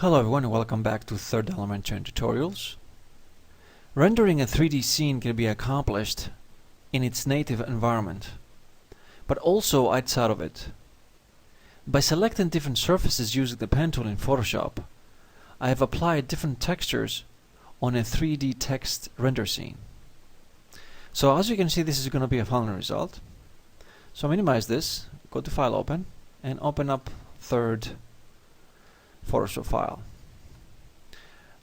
Hello everyone and welcome back to Third Element Chain Tutorials. Rendering a 3D scene can be accomplished in its native environment, but also outside of it. By selecting different surfaces using the pen tool in Photoshop, I have applied different textures on a 3D text render scene. So as you can see, this is going to be a final result. So minimize this, go to File Open, and open up Third Photoshop file.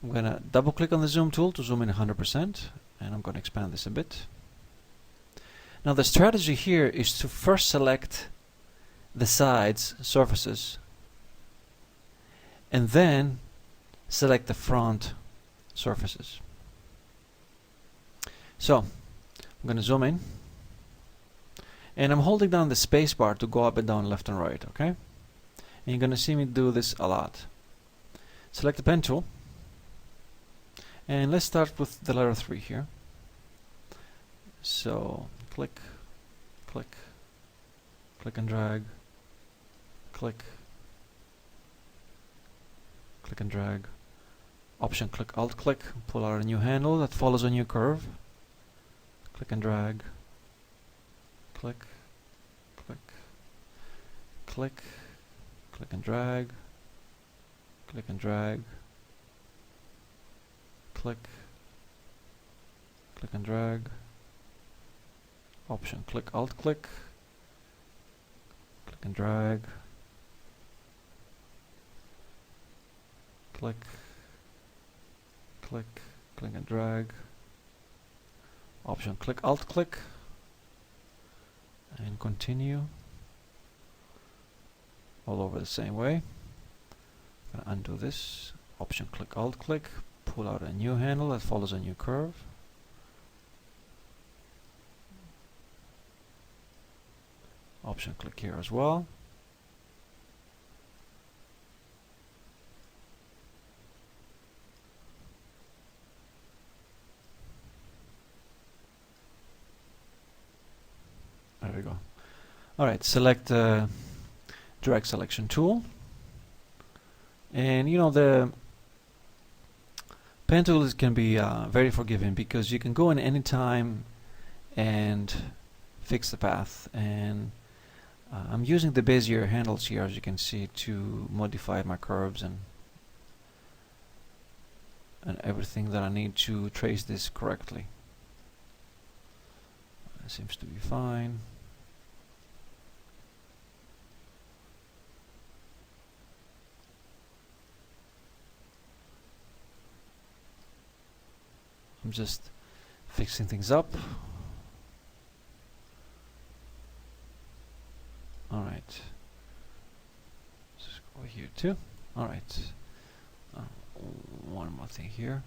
I'm going to double click on the zoom tool to zoom in 100%, and I'm going to expand this a bit. Now the strategy here is to first select the sides surfaces and then select the front surfaces. So I'm going to zoom in, and I'm holding down the space bar to go up and down, left and right, okay? And you're going to see me do this a lot. Select the pen tool, and let's start with the letter 3 here. So click, click, click and drag, click, click and drag, Option click, Alt click, pull out a new handle that follows a new curve, click and drag, click, click, click, click and drag, click and drag, click, click and drag, Option click, Alt click, click and drag, click, click, click and drag, Option click, Alt click, and continue all over the same way. I'm going to undo this, Option click, Alt click, pull out a new handle that follows a new curve, Option click here as well, there we go. Alright, select Direct Selection tool, and you know the pen tool can be very forgiving because you can go in any time and fix the path, and I'm using the Bezier handles here, as you can see, to modify my curves and everything that I need to trace this correctly. It seems to be fine. I'm just fixing things up. Alright. Let's go here too. Alright. One more thing here.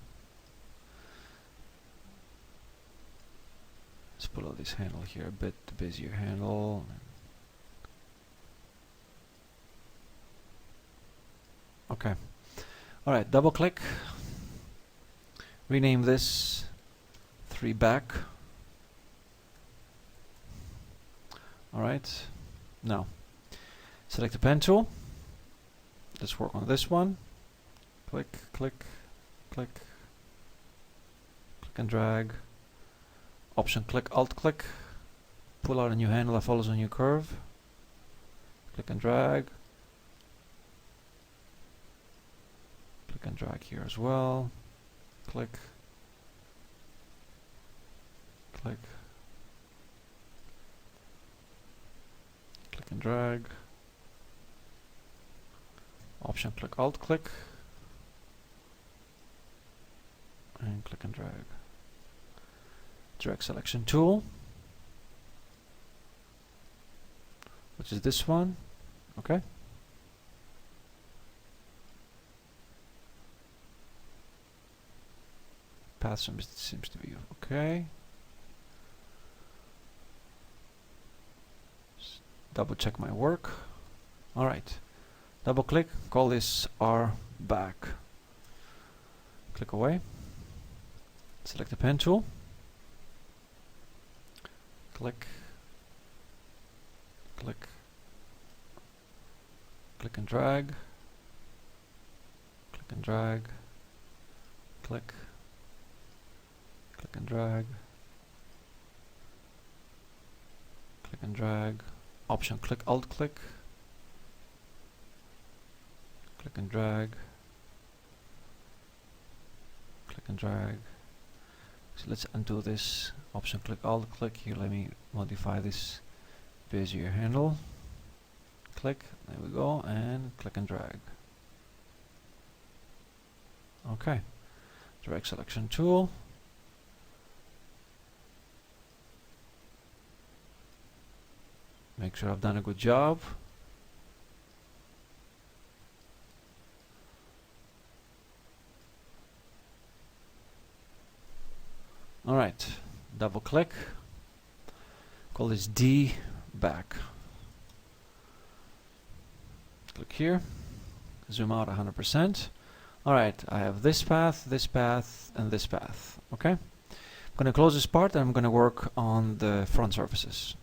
Let's pull out this handle here a bit, the Bezier handle. Okay. Alright, double click. Rename this 3 back. Alright. Now, select the pen tool. Let's work on this one. Click, click, click, click and drag. Option click, Alt click. Pull out a new handle that follows a new curve. Click and drag. Click and drag here as well. Click, click, click and drag, Option click, Alt click, and click and drag. Direct Selection tool, which is this one, okay? Path seems to be okay. Just double check my work. Alright. Double click, call this R back. Click away. Select the pen tool. Click. Click. Click and drag. drag, click and drag, click and drag, Option click, Alt click, click and drag, click and drag. So let's undo this, Option click, Alt click. Here, let me modify this Bezier handle. Click, there we go, and click and drag. Okay, drag selection tool. Make sure I've done a good job. Alright, double click. Call this D back. Click here. Zoom out 100%. Alright, I have this path, and this path. Okay? I'm going to close this part and I'm going to work on the front surfaces.